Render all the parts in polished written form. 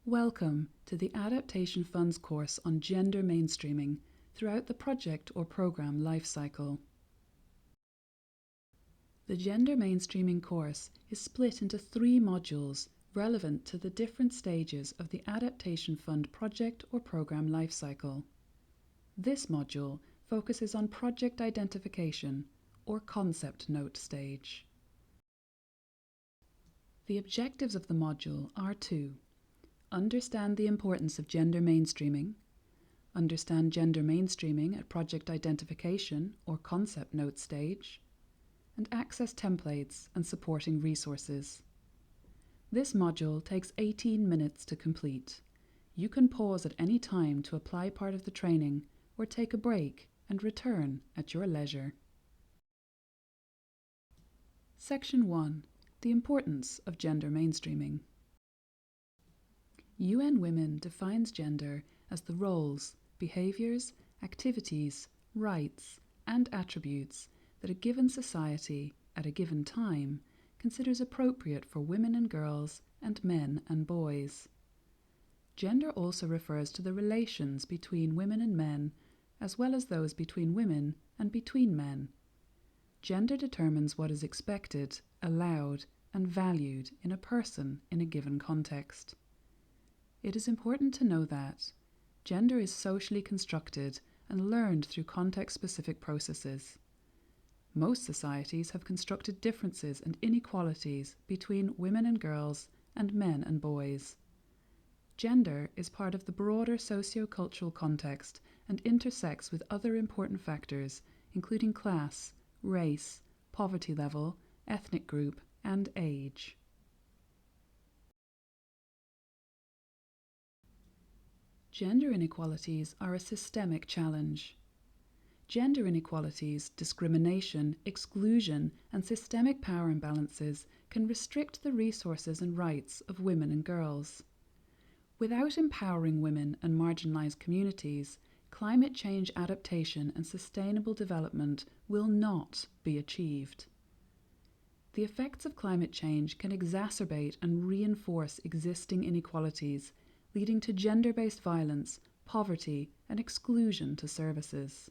Welcome to the Adaptation Fund's course on gender mainstreaming throughout the project or programme lifecycle. The gender mainstreaming course is split into 3 modules relevant to the different stages of the Adaptation Fund project or programme lifecycle. This module focuses on project identification or concept note stage. The objectives of the module are to understand the importance of gender mainstreaming, understand gender mainstreaming at project identification or concept note stage, and access templates and supporting resources. This module takes 18 minutes to complete. You can pause at any time to apply part of the training or take a break and return at your leisure. Section 1. The importance of gender mainstreaming. UN Women defines gender as the roles, behaviours, activities, rights, and attributes that a given society, at a given time, considers appropriate for women and girls and men and boys. Gender also refers to the relations between women and men, as well as those between women and between men. Gender determines what is expected, allowed, and valued in a person in a given context. It is important to know that gender is socially constructed and learned through context-specific processes. Most societies have constructed differences and inequalities between women and girls and men and boys. Gender is part of the broader socio-cultural context and intersects with other important factors, including class, race, poverty level, ethnic group, and age. Gender inequalities are a systemic challenge. Gender inequalities, discrimination, exclusion, and systemic power imbalances can restrict the resources and rights of women and girls. Without empowering women and marginalised communities, climate change adaptation and sustainable development will not be achieved. The effects of climate change can exacerbate and reinforce existing inequalities, leading to gender-based violence, poverty, and exclusion to services.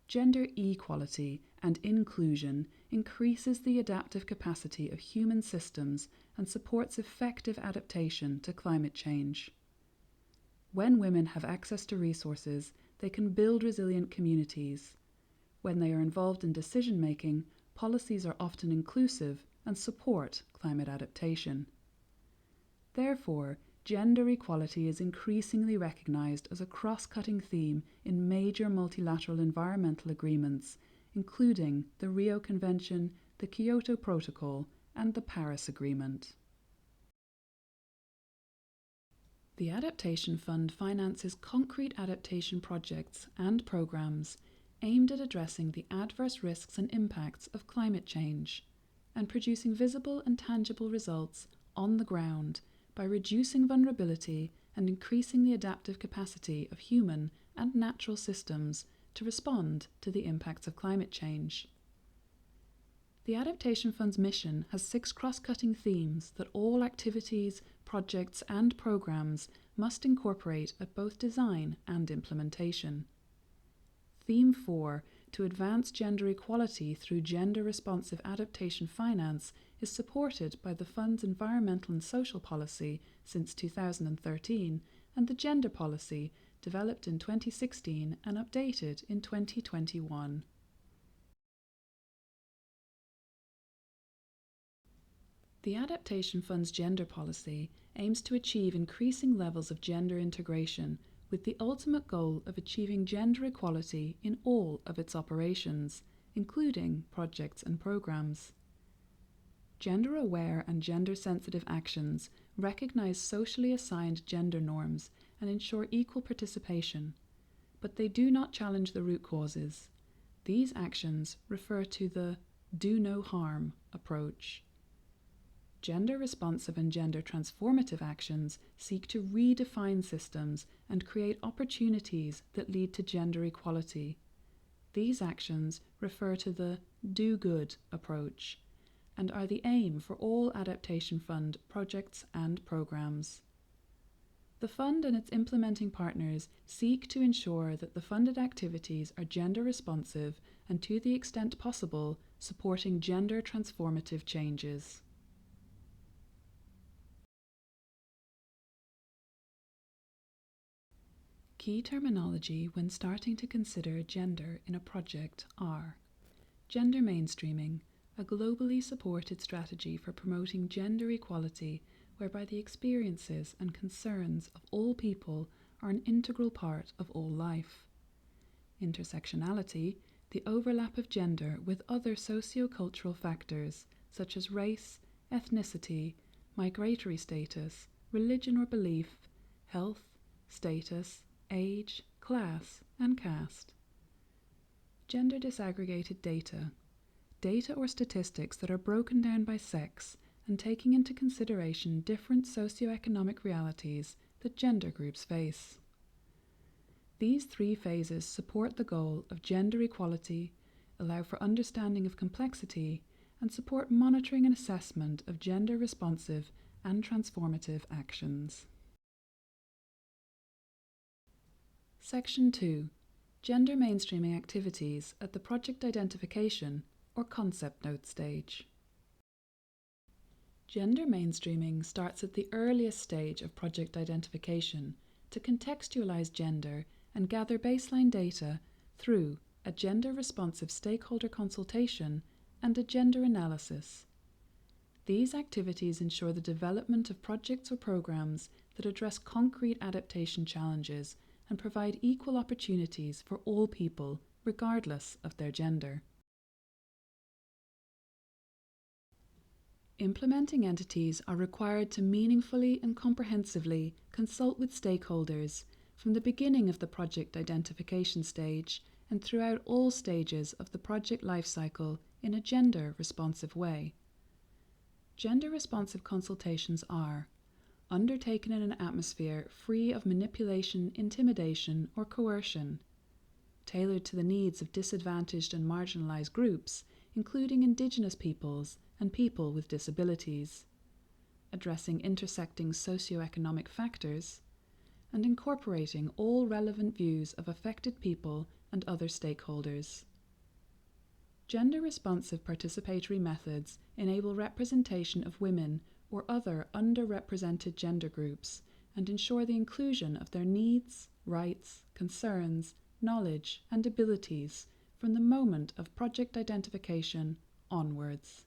Gender equality and inclusion increases the adaptive capacity of human systems and supports effective adaptation to climate change. When women have access to resources, they can build resilient communities. When they are involved in decision-making, policies are often inclusive and support climate adaptation. Therefore, gender equality is increasingly recognised as a cross-cutting theme in major multilateral environmental agreements, including the Rio Convention, the Kyoto Protocol, and the Paris Agreement. The Adaptation Fund finances concrete adaptation projects and programmes aimed at addressing the adverse risks and impacts of climate change and producing visible and tangible results on the ground by reducing vulnerability and increasing the adaptive capacity of human and natural systems to respond to the impacts of climate change. The Adaptation Fund's mission has 6 cross-cutting themes that all activities, projects and programmes must incorporate at both design and implementation. Theme 4, to advance gender equality through gender-responsive adaptation finance, is supported by the Fund's environmental and social policy since 2013 and the gender policy developed in 2016 and updated in 2021. The Adaptation Fund's gender policy aims to achieve increasing levels of gender integration with the ultimate goal of achieving gender equality in all of its operations, including projects and programs. Gender-aware and gender-sensitive actions recognise socially assigned gender norms and ensure equal participation, but they do not challenge the root causes. These actions refer to the do no harm approach. Gender-responsive and gender-transformative actions seek to redefine systems and create opportunities that lead to gender equality. These actions refer to the do good approach and are the aim for all Adaptation Fund projects and programmes. The Fund and its implementing partners seek to ensure that the funded activities are gender responsive and, to the extent possible, supporting gender transformative changes. Key terminology when starting to consider gender in a project are gender mainstreaming, a globally supported strategy for promoting gender equality whereby the experiences and concerns of all people are an integral part of all life. Intersectionality, the overlap of gender with other socio-cultural factors such as race, ethnicity, migratory status, religion or belief, health, status, age, class, and caste. Gender disaggregated data, data or statistics that are broken down by sex and taking into consideration different socioeconomic realities that gender groups face. These three phases support the goal of gender equality, allow for understanding of complexity, and support monitoring and assessment of gender responsive and transformative actions. Section 2. Gender mainstreaming activities at the project identification or concept note stage. Gender mainstreaming starts at the earliest stage of project identification to contextualize gender and gather baseline data through a gender-responsive stakeholder consultation and a gender analysis. These activities ensure the development of projects or programs that address concrete adaptation challenges and provide equal opportunities for all people, regardless of their gender. Implementing entities are required to meaningfully and comprehensively consult with stakeholders from the beginning of the project identification stage and throughout all stages of the project lifecycle in a gender-responsive way. Gender-responsive consultations are undertaken in an atmosphere free of manipulation, intimidation, or coercion, tailored to the needs of disadvantaged and marginalised groups, including Indigenous peoples and people with disabilities, addressing intersecting socioeconomic factors, and incorporating all relevant views of affected people and other stakeholders. Gender-responsive participatory methods enable representation of women or other underrepresented gender groups and ensure the inclusion of their needs, rights, concerns, knowledge, and abilities from the moment of project identification onwards.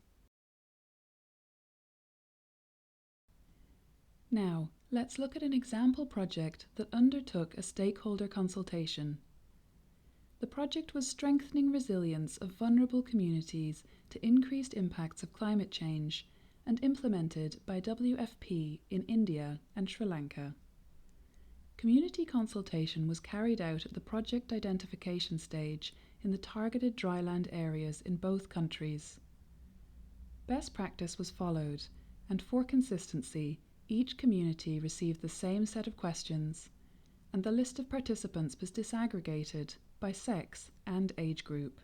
Now, let's look at an example project that undertook a stakeholder consultation. The project was strengthening resilience of vulnerable communities to increased impacts of climate change and implemented by WFP in India and Sri Lanka. Community consultation was carried out at the project identification stage in the targeted dryland areas in both countries. Best practice was followed, and for consistency, each community received the same set of questions, and the list of participants was disaggregated by sex and age group.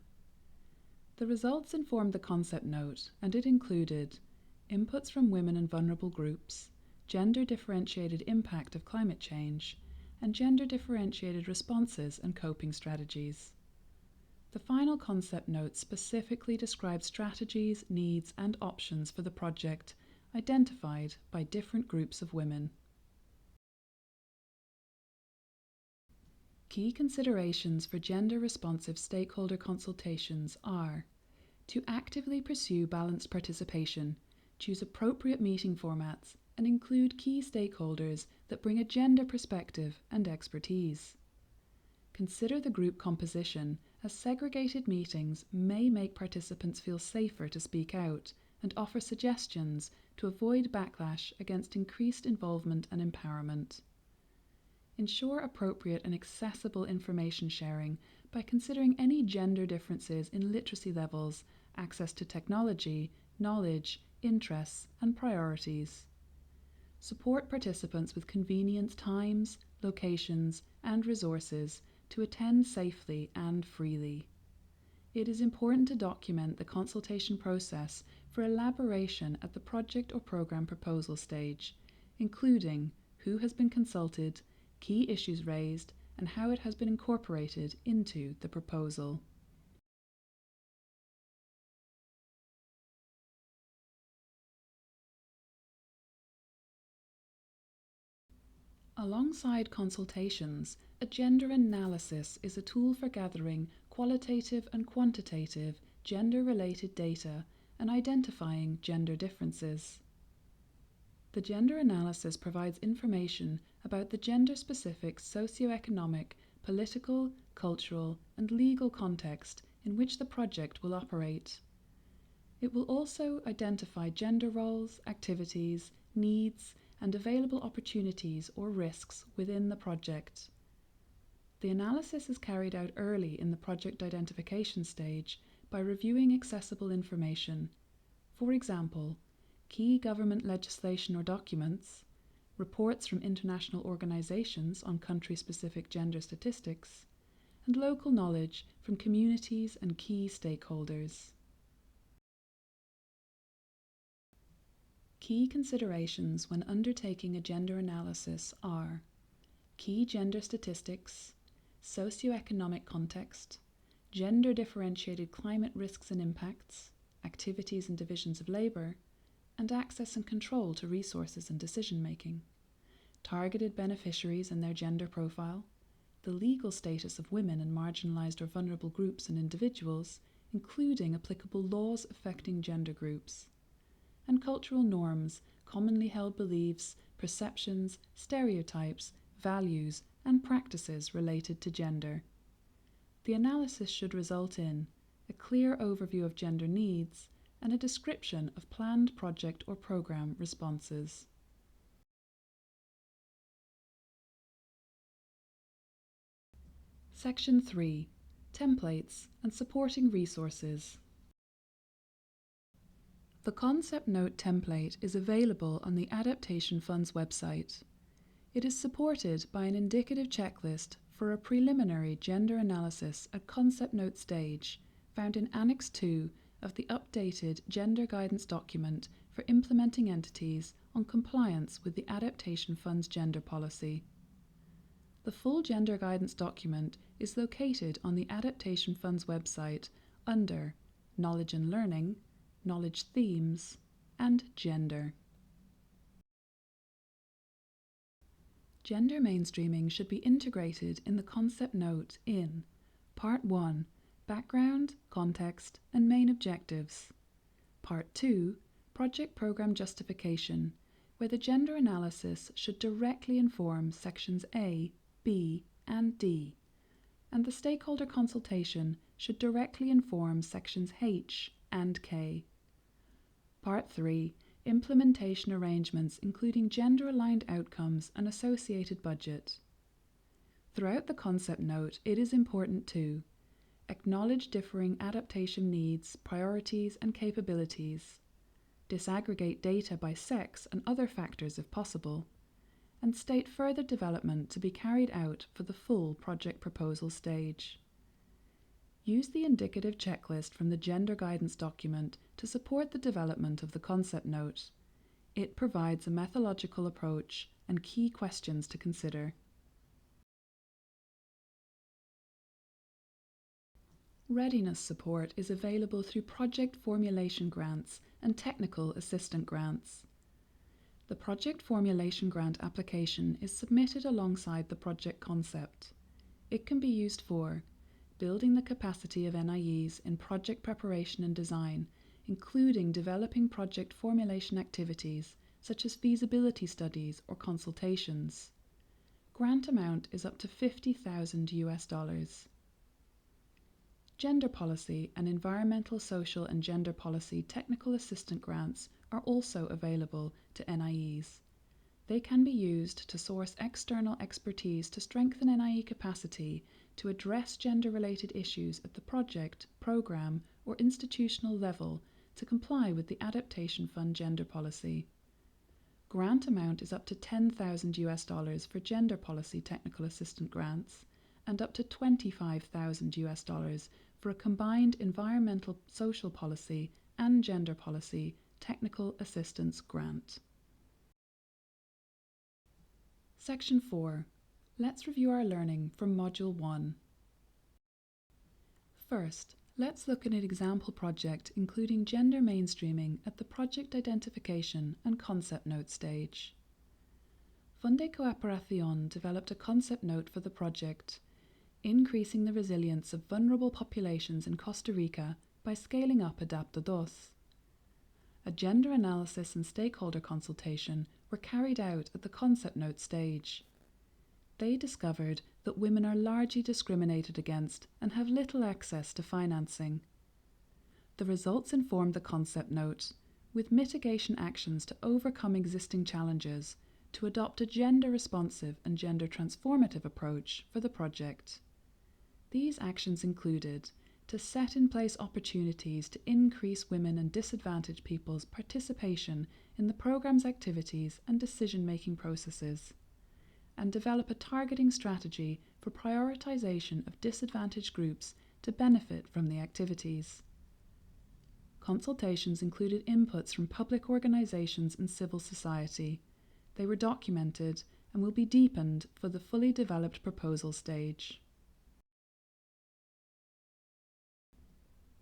The results informed the concept note, and it included inputs from women and vulnerable groups, gender-differentiated impact of climate change, and gender-differentiated responses and coping strategies. The final concept note specifically describes strategies, needs, and options for the project identified by different groups of women. Key considerations for gender-responsive stakeholder consultations are to actively pursue balanced participation, choose appropriate meeting formats, and include key stakeholders that bring a gender perspective and expertise. Consider the group composition, as segregated meetings may make participants feel safer to speak out and offer suggestions to avoid backlash against increased involvement and empowerment. Ensure appropriate and accessible information sharing by considering any gender differences in literacy levels, access to technology, knowledge, interests, and priorities. Support participants with convenient times, locations, and resources to attend safely and freely. It is important to document the consultation process for elaboration at the project or program proposal stage, including who has been consulted, key issues raised, and how it has been incorporated into the proposal. Alongside consultations, a gender analysis is a tool for gathering qualitative and quantitative gender-related data and identifying gender differences. The gender analysis provides information about the gender-specific socio-economic, political, cultural, and legal context in which the project will operate. It will also identify gender roles, activities, needs, and available opportunities or risks within the project. The analysis is carried out early in the project identification stage by reviewing accessible information, for example, key government legislation or documents, reports from international organisations on country-specific gender statistics, and local knowledge from communities and key stakeholders. Key considerations when undertaking a gender analysis are key gender statistics, socio-economic context, gender-differentiated climate risks and impacts, activities and divisions of labour, and access and control to resources and decision-making, targeted beneficiaries and their gender profile, the legal status of women and marginalised or vulnerable groups and individuals, including applicable laws affecting gender groups, and cultural norms, commonly held beliefs, perceptions, stereotypes, values, and practices related to gender. The analysis should result in a clear overview of gender needs and a description of planned project or programme responses. Section 3. Templates and supporting resources. The Concept Note template is available on the Adaptation Fund's website. It is supported by an indicative checklist for a preliminary gender analysis at Concept Note stage, found in Annex 2 of the updated Gender Guidance document for implementing entities on compliance with the Adaptation Fund's gender policy. The full Gender Guidance document is located on the Adaptation Fund's website under Knowledge and Learning, Knowledge Themes, and Gender. Gender mainstreaming should be integrated in the Concept Note in Part 1, Background, Context, and Main Objectives. Part 2, Project Programme Justification, where the gender analysis should directly inform Sections A, B, and D, and the stakeholder consultation should directly inform Sections H and K. Part 3, Implementation Arrangements including gender-aligned outcomes and associated budget. Throughout the Concept Note, it is important to acknowledge differing adaptation needs, priorities, and capabilities, disaggregate data by sex and other factors if possible, and state further development to be carried out for the full project proposal stage. Use the indicative checklist from the Gender Guidance document to support the development of the Concept Note. It provides a methodological approach and key questions to consider. Readiness support is available through project formulation grants and technical assistant grants. The project formulation grant application is submitted alongside the project concept. It can be used for building the capacity of NIEs in project preparation and design, including developing project formulation activities such as feasibility studies or consultations. Grant amount is up to $50,000. Gender policy and environmental, social and gender policy technical assistant grants are also available to NIEs. They can be used to source external expertise to strengthen NIE capacity to address gender-related issues at the project, programme or institutional level to comply with the Adaptation Fund gender policy. Grant amount is up to $10,000 for gender policy technical assistant grants and up to $25,000 for a combined environmental, social policy and gender policy technical assistance grant. Section 4. Let's review our learning from Module 1. First, let's look at an example project including gender mainstreaming at the project identification and concept note stage. Funde Cooperación developed a concept note for the project, increasing the resilience of vulnerable populations in Costa Rica by scaling up Adaptation. A gender analysis and stakeholder consultation were carried out at the concept note stage. They discovered that women are largely discriminated against and have little access to financing. The results informed the concept note, with mitigation actions to overcome existing challenges, to adopt a gender-responsive and gender-transformative approach for the project. These actions included to set in place opportunities to increase women and disadvantaged people's participation in the programme's activities and decision-making processes, and develop a targeting strategy for prioritisation of disadvantaged groups to benefit from the activities. Consultations included inputs from public organisations and civil society. They were documented and will be deepened for the fully developed proposal stage.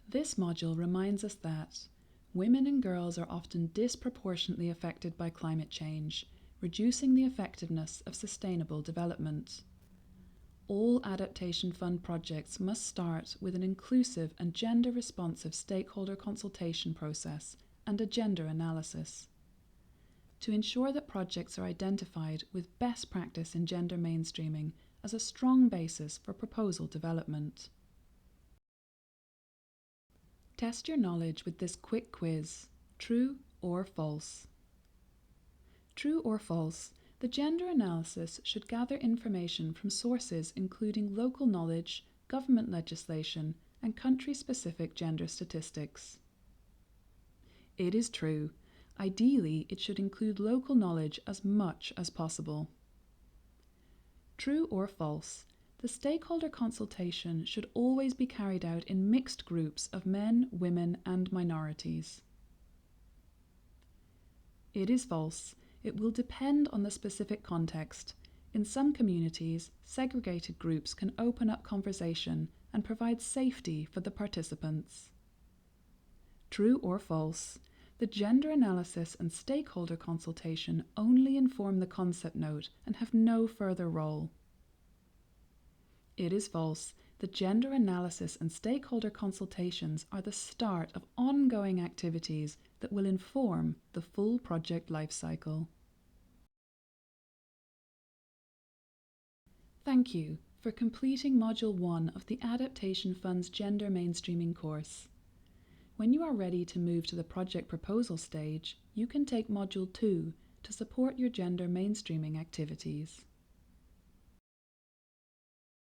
This module reminds us that women and girls are often disproportionately affected by climate change, reducing the effectiveness of sustainable development. All Adaptation Fund projects must start with an inclusive and gender-responsive stakeholder consultation process and a gender analysis. To ensure that projects are identified with best practice in gender mainstreaming as a strong basis for proposal development. Test your knowledge with this quick quiz, true or false. True or false, the gender analysis should gather information from sources including local knowledge, government legislation, and country-specific gender statistics. It is true. Ideally, it should include local knowledge as much as possible. True or false, the stakeholder consultation should always be carried out in mixed groups of men, women, and minorities. It is false. It will depend on the specific context. In some communities, segregated groups can open up conversation and provide safety for the participants. True or false, the gender analysis and stakeholder consultation only inform the concept note and have no further role. It is false. The gender analysis and stakeholder consultations are the start of ongoing activities that will inform the full project lifecycle. Thank you for completing Module 1 of the Adaptation Fund's Gender Mainstreaming course. When you are ready to move to the project proposal stage, you can take Module 2 to support your gender mainstreaming activities.